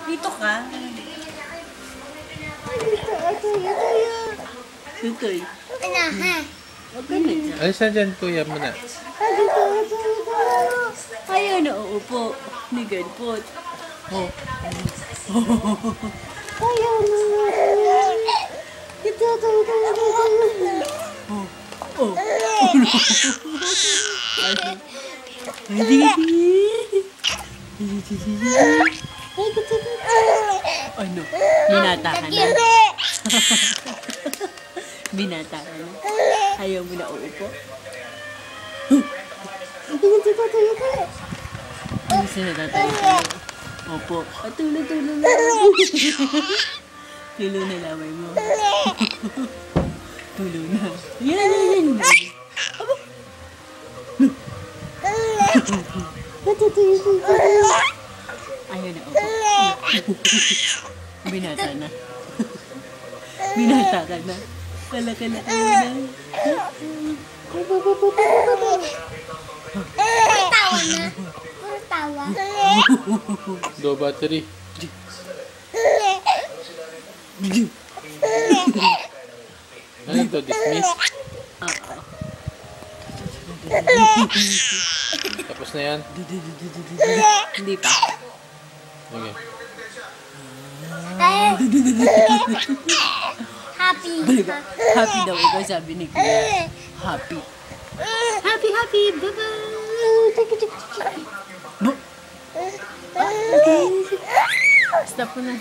Dito ka. Tutoy. Alis na dyan, kuya mo na. Ayaw na uupo. Ni Ganpot. Oh. Ayaw na. Ito. Oh. Hindi. Ano? Binata ka na? Binata ka na? Ayaw mo na uupo? Ano sila tatayo ka? Opo. Tulo na. Tulo na laway mo. Tulo na. Yan. Aba. Ayaw na upo. Binata na. Binata ka na. Kalaki na. Tawa na. Tawa. Low battery. Ano ito? Dismiss? Tapos na yan? Hindi pa. Okay. Happy. Happy daw ikaw, sabi ni Kuya. Happy. Happy. Bye-bye. Stop mo na.